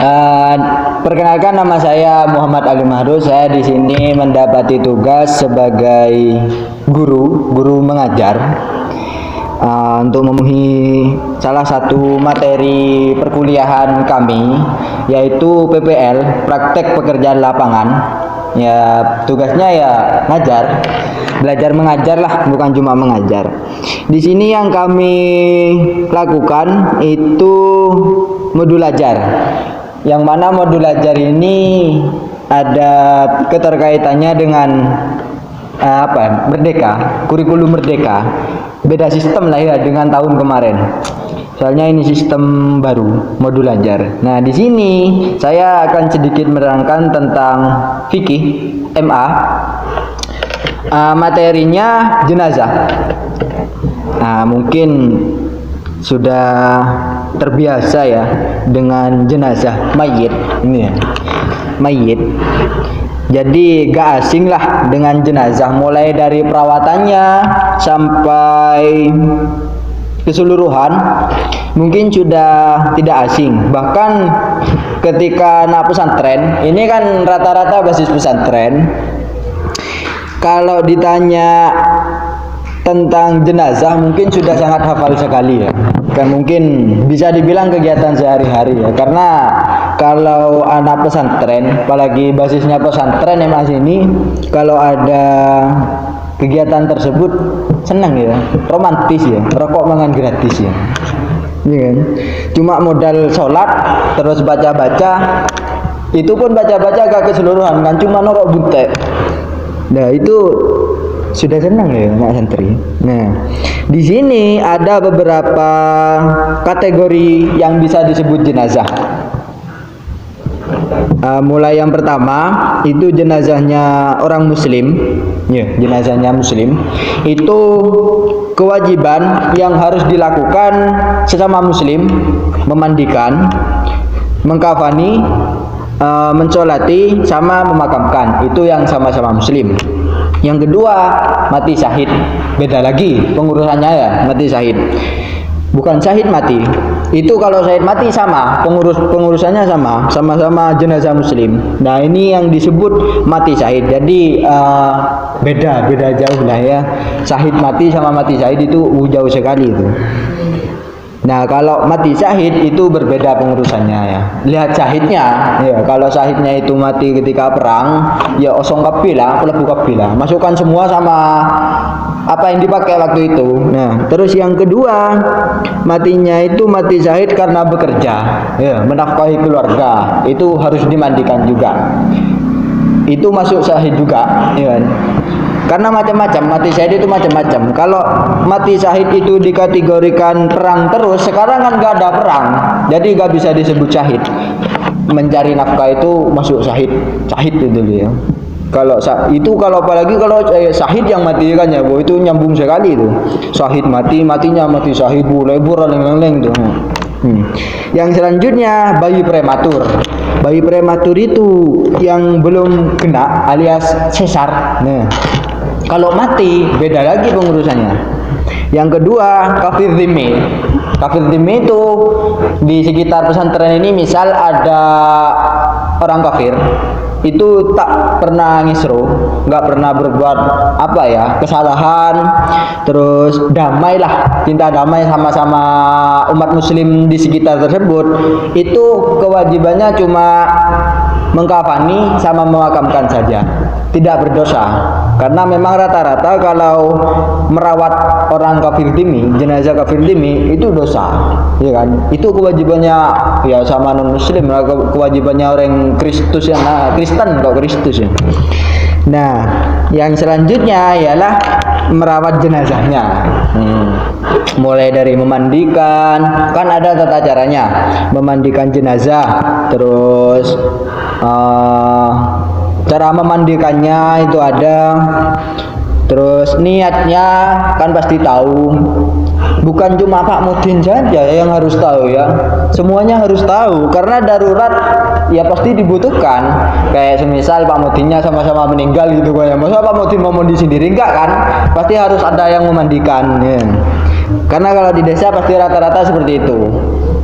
Eh, Perkenalkan, nama saya Muhammad Ali Mahruz. Saya di sini mendapati tugas sebagai guru mengajar untuk memenuhi salah satu materi perkuliahan kami, yaitu PPL, praktek pekerjaan lapangan. Ya, tugasnya ya ngajar, belajar mengajar lah, bukan cuma mengajar. Di sini yang kami lakukan itu modul ajar, yang mana modul ajar ini ada keterkaitannya dengan Merdeka, kurikulum Merdeka. Beda sistem lah ya dengan tahun kemarin. Soalnya ini sistem baru, modul ajar. Nah, di sini saya akan sedikit menerangkan tentang fikih MA. Materinya jenazah. Nah, mungkin sudah terbiasa ya dengan jenazah mayit ini ya. Mayit. Jadi gak asing lah dengan jenazah, mulai dari perawatannya sampai keseluruhan mungkin sudah tidak asing. Bahkan ketika anak pesantren, ini kan rata-rata basis pesantren, kalau ditanya tentang jenazah mungkin sudah sangat hafal sekali ya. Kan mungkin bisa dibilang kegiatan sehari-hari ya. Karena kalau anak pesantren, apalagi basisnya pesantren emang sini, kalau ada kegiatan tersebut senang ya, romantis ya, rokok mangan gratis ya. Iya kan? Cuma modal sholat terus baca-baca, itu pun baca-baca gak keseluruhan kan, cuma norok buntek. Nah, itu sudah senang ya anak santri. Nah, di sini ada beberapa kategori yang bisa disebut jenazah. Mulai yang pertama itu jenazahnya orang muslim, ya, jenazahnya muslim. Itu kewajiban yang harus dilakukan sesama muslim: memandikan, mengkafani, mensolati, sama memakamkan. Itu yang sama-sama muslim. Yang kedua, mati syahid. Beda lagi pengurusannya ya, mati syahid. Bukan syahid mati. Itu kalau syahid mati sama, pengurusannya sama-sama jenazah muslim. Nah, ini yang disebut mati syahid. Jadi beda jauh lah ya. Syahid mati sama mati syahid itu jauh sekali itu. Nah, kalau mati syahid itu berbeda pengurusannya ya. Lihat syahidnya ya. Kalau syahidnya itu mati ketika perang, ya osong kapilah, pelebu kapilah. Masukkan semua sama apa yang dipakai waktu itu. Nah, terus yang kedua, matinya itu mati syahid karena bekerja, ya, menafkahi keluarga. Itu harus dimandikan juga. Itu masuk syahid juga, ya kan? Karena macam-macam, mati syahid itu macam-macam. Kalau mati syahid itu dikategorikan perang terus, sekarang kan gak ada perang, jadi gak bisa disebut syahid. Mencari nafkah itu masuk syahid itu dulu ya. Kalau apalagi kalau syahid yang mati kan ya, itu nyambung sekali itu. Syahid matinya mati syahid, lebur leng-leng itu. Yang selanjutnya bayi prematur. Bayi prematur itu yang belum kena alias sesar. Nah, kalau mati beda lagi pengurusannya. Yang kedua, kafir dhimmi. Kafir dhimmi itu di sekitar pesantren ini, misal ada orang kafir itu tak pernah ngisro, nggak pernah berbuat kesalahan, terus damailah, cinta damai sama-sama umat muslim di sekitar tersebut. Itu kewajibannya cuma mengkafani sama memakamkan saja, tidak berdosa. Karena memang rata-rata kalau merawat orang kafir dhimmi, jenazah kafir dhimmi itu dosa, ya kan? Itu kewajibannya ya sama non muslim, kewajibannya orang Kristus ya, Kristen kok Kristus ya. Nah, yang selanjutnya ialah merawat jenazahnya. Mulai dari memandikan, kan ada tata caranya. Memandikan jenazah, terus cara memandikannya itu ada, terus niatnya kan pasti tahu. Bukan cuma Pak Mudin saja yang harus tahu ya, semuanya harus tahu, karena darurat ya pasti dibutuhkan. Kayak semisal Pak Mudinnya sama-sama meninggal gitu kan ya, masa Pak Mudin mau mandi sendiri? Enggak kan, pasti harus ada yang memandikan ya. Karena kalau di desa pasti rata-rata seperti itu.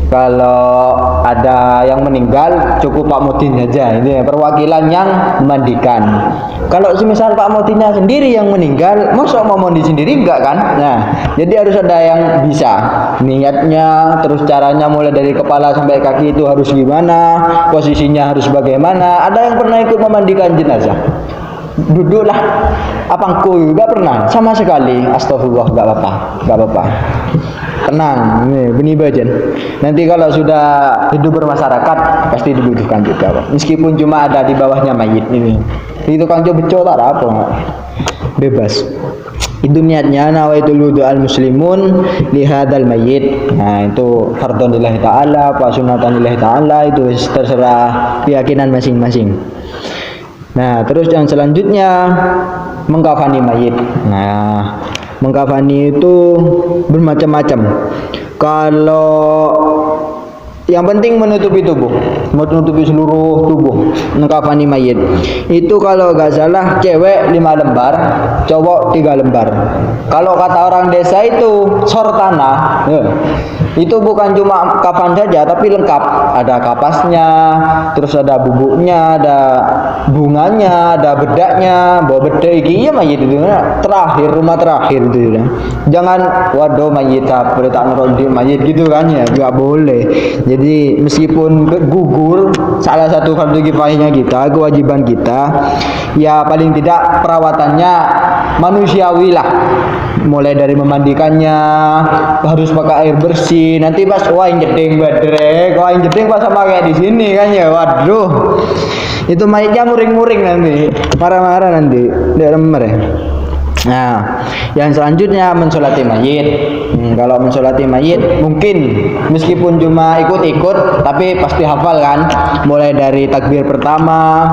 Kalau ada yang meninggal cukup Pak Mudin saja, ini perwakilan yang memandikan. Kalau semisal Pak Mudinnya sendiri yang meninggal, masa mau mandi sendiri enggak kan? Nah, jadi harus ada yang bisa niatnya, terus caranya mulai dari kepala sampai kaki itu harus gimana, posisinya harus bagaimana. Ada yang pernah ikut memandikan jenazah? Duduklah, apangku juga pernah sama sekali. Astagfirullah, enggak apa-apa, enggak apa-apa. Tenang, ini benih bajan. Nanti kalau sudah hidup bermasyarakat pasti dibutuhkan juga, Pak. Meskipun cuma ada di bawahnya mayit ini. Itu kan coba beco tak apa, Pak. Bebas. Itu niatnya nawaitul wudu al muslimun li hadzal mayyit. Nah, itu fardhon lillahi taala, apa sunatan lillahi taala, itu terserah keyakinan masing-masing. Nah, terus yang selanjutnya mengkafani mayit. Nah, mengkafani itu bermacam-macam. Kalau yang penting menutupi tubuh, menutupi seluruh tubuh, mengkafani mayit. Itu kalau nggak salah cewek 5 lembar, cowok 3 lembar. Kalau kata orang desa itu sortana, itu bukan cuma kafan saja, tapi lengkap. Ada kapasnya, terus ada bubuknya, ada bunganya, ada bedaknya, bawa bedak iki ya mayit itu. Terakhir, rumah terakhir itu ya. Jangan waduh mayit apa tak ngerok di mayit gitu kan ya, nggak boleh. Jadi meskipun gugur salah satu fardu kifayahnya kita, kewajiban kita, ya paling tidak perawatannya manusiawi lah. Mulai dari memandikannya harus pakai air bersih. Nanti pas wah jeding badrek, wah jeding pas sama kayak di sini kan ya. Waduh. Itu mayitnya muring-muring nanti. Marah-marah nanti. Dia remer ya. Nah, yang selanjutnya mensolati mayit. Kalau mensolati mayit mungkin meskipun cuma ikut-ikut tapi pasti hafal kan. Mulai dari takbir pertama,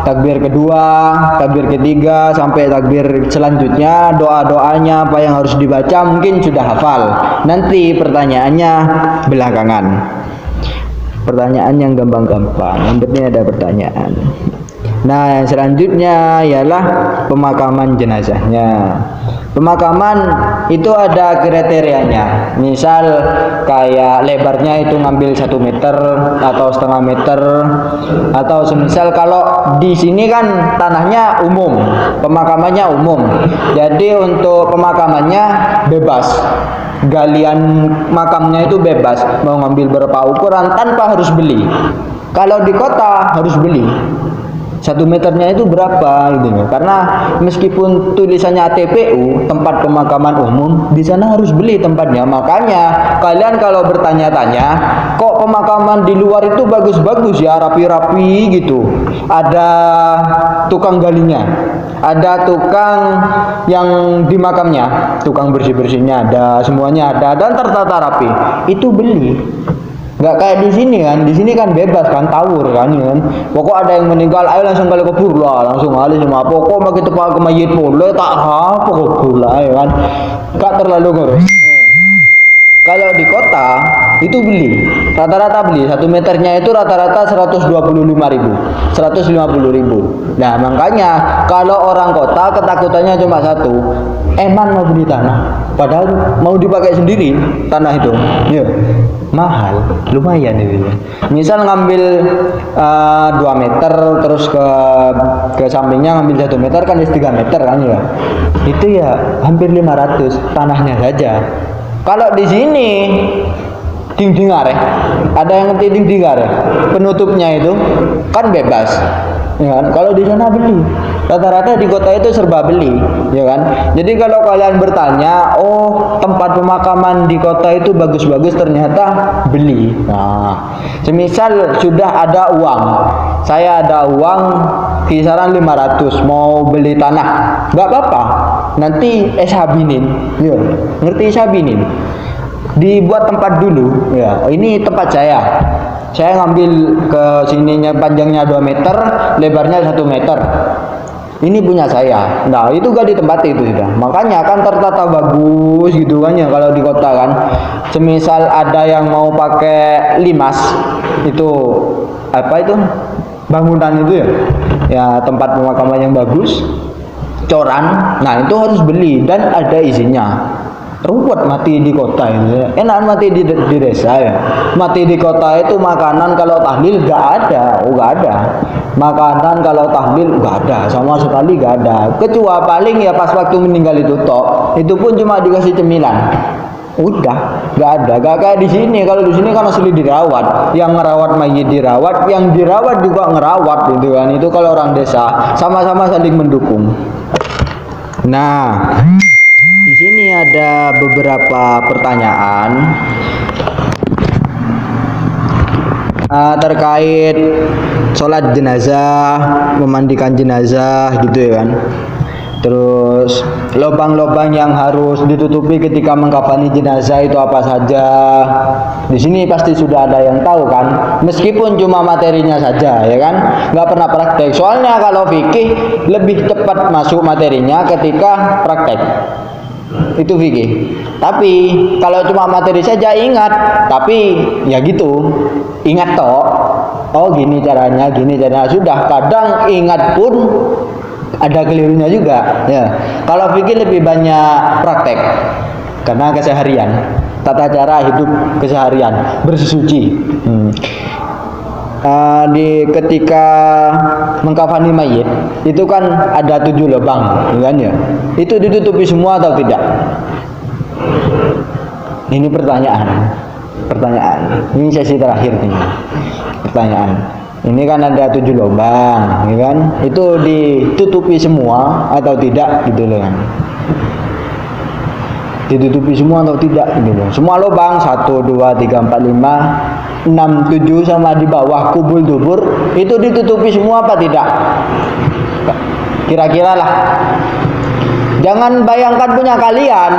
takbir kedua, takbir ketiga sampai takbir selanjutnya, doa-doanya apa yang harus dibaca mungkin sudah hafal. Nanti pertanyaannya belakangan. Pertanyaan yang gampang-gampang. Yang penting ada pertanyaan. Nah, yang selanjutnya ialah pemakaman jenazahnya. Pemakaman itu ada kriterianya. Misal kayak lebarnya itu ngambil 1 meter atau setengah meter, atau semisal kalau di sini kan tanahnya umum, pemakamannya umum. Jadi untuk pemakamannya bebas. Galian makamnya itu bebas, mau ngambil berapa ukuran tanpa harus beli. Kalau di kota harus beli. 1 meternya itu berapa gitu loh. Karena meskipun tulisannya TPU, tempat pemakaman umum, di sana harus beli tempatnya. Makanya kalian kalau bertanya-tanya, kok pemakaman di luar itu bagus-bagus ya, rapi-rapi gitu. Ada tukang galinya, ada tukang yang di makamnya, tukang bersih-bersihnya ada, semuanya ada dan tertata rapi. Itu beli. Nggak kayak di sini kan, di sini kan bebas kan, tawur kan, pokok ada yang meninggal, ayo langsung kali kubur lah, langsung alih semua, pokok mau kita pakai mayit boleh tak apa kubur lah, ya kan, nggak terlalu ngurus. Kalau di kota itu beli, rata-rata beli 1 meternya itu rata-rata 150.000. Nah makanya kalau orang kota ketakutannya cuma satu, eman mau beli tanah, padahal mau dipakai sendiri tanah itu, ya mahal, lumayan itu. Misal ngambil 2 meter, terus ke sampingnya ngambil 1 meter kan 3 meter kan ya, itu ya hampir 500 tanahnya saja. Kalau di sini dinding are, ada yang ngerti dinding are, penutupnya itu kan bebas, ya kan? Kalau di sana beli, rata-rata di kota itu serba beli, ya kan? Jadi kalau kalian bertanya, oh tempat pemakaman di kota itu bagus-bagus, ternyata beli. Nah, semisal sudah ada uang, saya ada uang kisaran 500, mau beli tanah, nggak apa-apa. Nanti sabinin, ya, ngerti sabinin? Dibuat tempat dulu, ya. Ini tempat saya. Saya ngambil ke sininya panjangnya 2 meter, lebarnya 1 meter. Ini punya saya. Nah, itu gak ditempati itu sudah. Makanya kan tertata bagus gitu kan ya kalau di kota kan. Semisal ada yang mau pakai limas, itu apa itu? Bangunan itu ya. Ya, tempat pemakaman yang bagus. Coran, nah itu harus beli dan ada izinnya. ruwet mati di kota itu. Enak mati di desa ya. Mati di kota itu makanan kalau tahlil gak ada, gak ada. Makanan kalau tahlil gak ada, sama sekali gak ada. Kecuali paling ya pas waktu meninggal itu tok, itu pun cuma dikasih cemilan. Udah, gak ada. Gak kayak di sini. Kalau di sini kan asli dirawat. Yang ngerawat mayit dirawat, yang dirawat juga ngerawat gitu kan. Itu kalau orang desa sama-sama saling mendukung. Nah, di sini ada beberapa pertanyaan terkait sholat jenazah, memandikan jenazah gitu ya kan. Terus lubang-lubang yang harus ditutupi ketika mengkafani jenazah itu apa saja? Di sini pasti sudah ada yang tahu kan, meskipun cuma materinya saja ya kan, nggak pernah praktek. Soalnya kalau fikih lebih cepat masuk materinya ketika praktek. Itu fikih. Tapi kalau cuma materi saja ingat, tapi ya gitu, ingat toh. Oh gini caranya, sudah. Kadang ingat pun ada kelirunya juga ya. Kalau fikih lebih banyak praktek karena keseharian, tata cara hidup keseharian, bersuci. Ketika mengkafani mayit itu kan ada 7 lubang kan ya, itu ditutupi semua atau tidak? Ini pertanyaan ini sesi terakhir ini pertanyaan. Ini kan ada 7 lubang, ya kan? Itu ditutupi semua atau tidak gitu loh kan? Ditutupi semua atau tidak gitu loh. Semua lubang 1, 2, 3, 4, 5, 6, 7 sama di bawah kubul dubur itu ditutupi semua apa tidak? Kira-kira lah. Jangan bayangkan punya kalian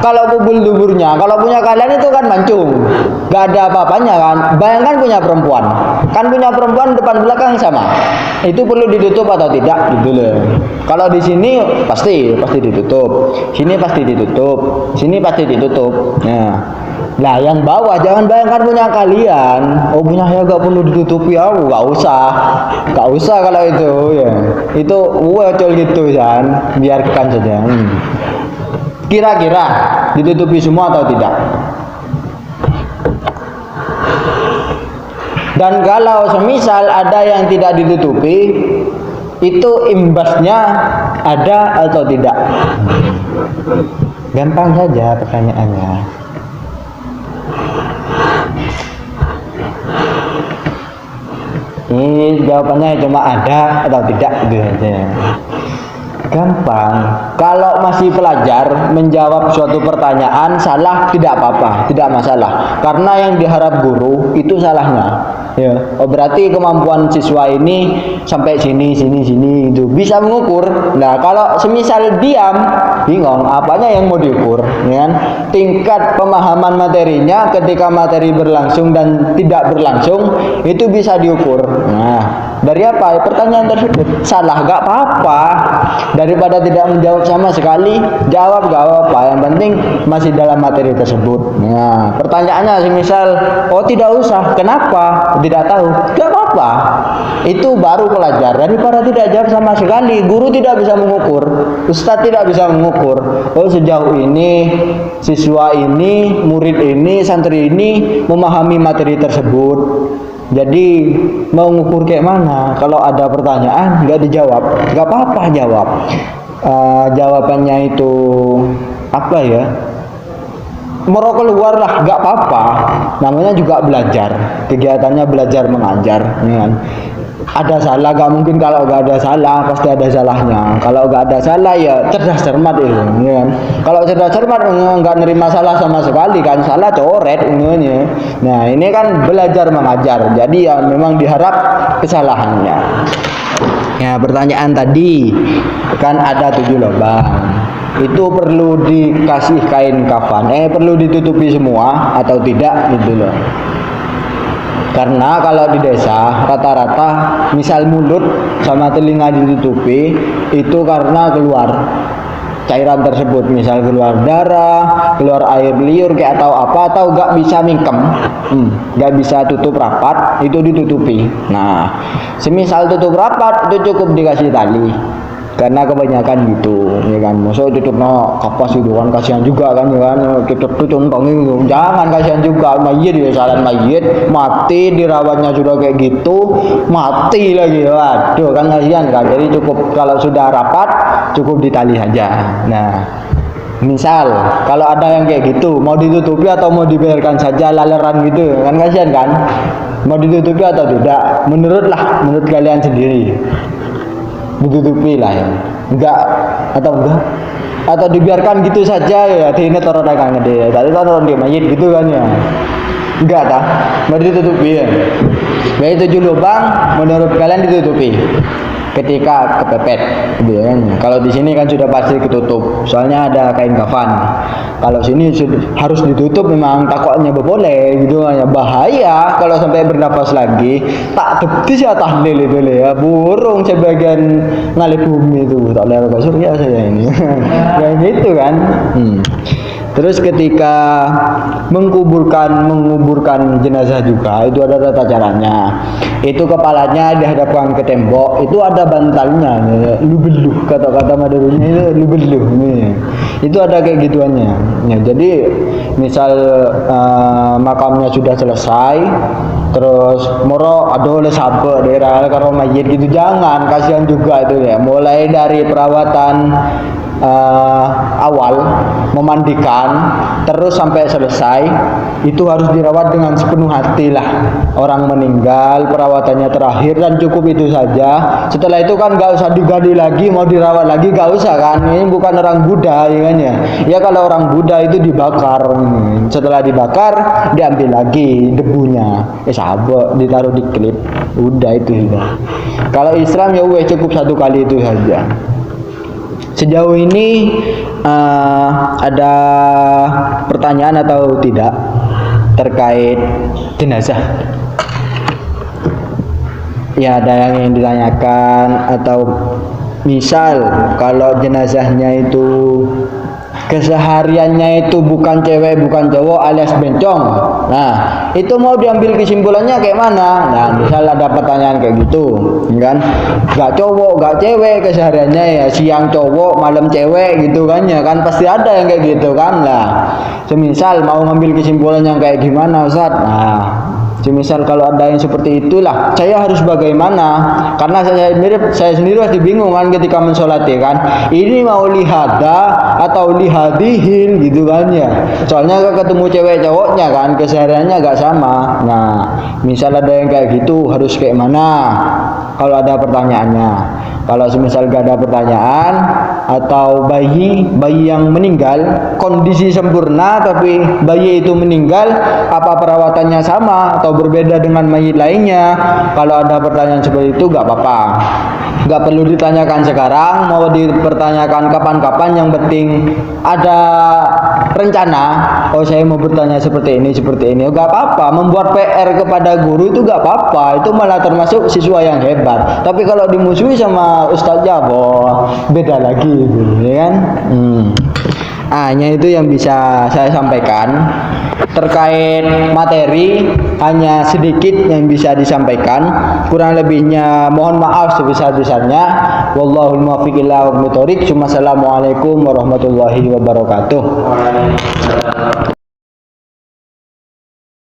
kalau kubul duburnya. Kalau punya kalian itu kan mancung, gak ada apa-apanya kan. Bayangkan punya perempuan, kan punya perempuan depan belakang sama. Itu perlu ditutup atau tidak gitu loh. Kalau di sini pasti ditutup. Sini pasti ditutup. Sini pasti ditutup. Nah, yang bawah jangan bayangkan punya kalian. Oh punya saya gak perlu ditutupi ya, gak usah kalau itu ya. Itu wacol gitu kan, biarkan saja. Kira-kira ditutupi semua atau tidak? Dan kalau semisal ada yang tidak ditutupi, itu imbasnya ada atau tidak? Gampang saja pertanyaannya. Ini jawabannya cuma ada atau tidak gitu aja. Gampang. Kalau masih pelajar menjawab suatu pertanyaan salah tidak apa-apa, tidak masalah. Karena yang diharap guru itu salahnya. Ya, oh berarti kemampuan siswa ini sampai sini itu bisa mengukur. Nah, kalau semisal diam, bingung apanya yang mau diukur, ya kan? Tingkat pemahaman materinya ketika materi berlangsung dan tidak berlangsung itu bisa diukur. Nah, dari apa? Pertanyaan tersebut salah gak apa-apa. Daripada tidak menjawab sama sekali, jawab gak apa-apa. Yang penting masih dalam materi tersebut. Nah, pertanyaannya semisal, oh tidak usah, kenapa? Tidak tahu, gak apa-apa. Itu baru pelajar. Daripada tidak jawab sama sekali, guru tidak bisa mengukur, ustadz tidak bisa mengukur. Oh sejauh ini siswa ini, murid ini, santri ini memahami materi tersebut. Jadi mau ngukur kayak mana? Kalau ada pertanyaan nggak dijawab, nggak apa-apa jawab. Jawabannya itu apa ya? Mau keluar lah, nggak apa-apa. Namanya juga belajar. Kegiatannya belajar mengajar. Ya kan? Ada salah, gak mungkin. Kalau gak ada salah pasti ada salahnya. Kalau gak ada salah ya cerdas cermat itu, ya kan? Kalau cerdas cermat nggak nerima salah sama sekali kan, salah coret ini. Nah ini kan belajar mengajar, jadi ya memang diharap kesalahannya. Ya pertanyaan tadi kan ada 7 lubang, itu perlu dikasih kain kafan, perlu ditutupi semua atau tidak gitu loh. Karena kalau di desa rata-rata misal mulut sama telinga ditutupi itu karena keluar cairan tersebut, misal keluar darah, keluar air liur kayak atau apa, atau gak bisa mingkem, gak bisa tutup rapat, itu ditutupi. Nah semisal tutup rapat itu cukup dikasih tali, karena kebanyakan gitu ya kan, maksudnya tutup kapas itu kan, kasihan juga kan ya kan, tutup itu jangan, kasihan juga mayit ya, saran mayit mati dirawatnya sudah kayak gitu, mati lagi, waduh kan kasihan kan. Jadi cukup kalau sudah rapat cukup ditali saja. Nah misal kalau ada yang kayak gitu, mau ditutupi atau mau dibiarkan saja laleran gitu kan, kasihan kan, mau ditutupi atau tidak, menurut kalian sendiri, ditutupi lah ya, enggak atau dibiarkan gitu saja ya, ini taruh dagang gede, tadi taruh di mayit gitu kan ya, enggak dah, mau ditutupi ya, baik 7 lubang menurut kalian ditutupi ketika kepepet gitu ya kan. Kalau di sini kan sudah pasti ketutup, soalnya ada kain kafan. Kalau sini harus ditutup, memang takutnya boleh gitu ya, bahaya kalau sampai bernapas lagi, tak teptis ya tahlil itu ya, burung sebagian ngalih bumi itu tak lewat ke surya saya ini kayak gitu kan. Terus ketika menguburkan jenazah juga itu ada tata caranya. Itu kepalanya dihadapkan ke tembok, itu ada bantalnya, lubeluh kata-kata Madawinya itu lubeluh nih. Itu ada kayak gituannya. Ya, jadi misal makamnya sudah selesai, terus moro aduh le sabe daerah karo mayit gitu, jangan, kasihan juga itu ya. Mulai dari perawatan awal, memandikan, terus sampai selesai itu harus dirawat dengan sepenuh hati lah. Orang meninggal perawatannya terakhir dan cukup itu saja. Setelah itu kan gak usah digali lagi, mau dirawat lagi gak usah kan, ini bukan orang Buddha ya kan ya. Ya kalau orang Buddha itu dibakar, setelah dibakar diambil lagi debunya, sabuk ditaruh di klip, udah itu sudah. Kalau Islam ya cukup 1 kali itu saja. Sejauh ini ada pertanyaan atau tidak terkait jenazah? Ya ada yang ingin ditanyakan, atau misal kalau jenazahnya itu kesehariannya itu bukan cewek bukan cowok alias bencong, nah itu mau diambil kesimpulannya kayak mana? Nah misal ada pertanyaan kayak gitu kan, gak cowok gak cewek kesehariannya ya, siang cowok malam cewek gitu kan ya kan, pasti ada yang kayak gitu kan lah. Semisal mau ngambil kesimpulan yang kayak gimana Ustaz? Nah semisal kalau ada yang seperti itulah, saya harus bagaimana? Karena saya sendiri pasti bingung kan ketika mensolati kan, ini mau lihada atau lihadihin gitu kan ya. Soalnya ketemu cewek cowoknya kan kesehariannya agak sama. Nah misal ada yang kayak gitu harus kayak mana kalau ada pertanyaannya? Kalau semisal gak ada pertanyaan, atau bayi yang meninggal kondisi sempurna tapi bayi itu meninggal, apa perawatannya sama atau berbeda dengan mayit lainnya? Kalau ada pertanyaan seperti itu gak apa-apa, gak perlu ditanyakan sekarang, mau dipertanyakan kapan-kapan, yang penting ada rencana. Oh saya mau bertanya seperti ini gak apa-apa. Membuat PR kepada guru itu gak apa-apa, itu malah termasuk siswa yang hebat. Tapi kalau dimusuhi sama ustaznya beda lagi ya kan. Hanya itu yang bisa saya sampaikan terkait materi, hanya sedikit yang bisa disampaikan, kurang lebihnya mohon maaf sebesar-besarnya. Wallahul muwaffiq ila aqwamit thoriq. Assalamualaikum warahmatullahi wabarakatuh.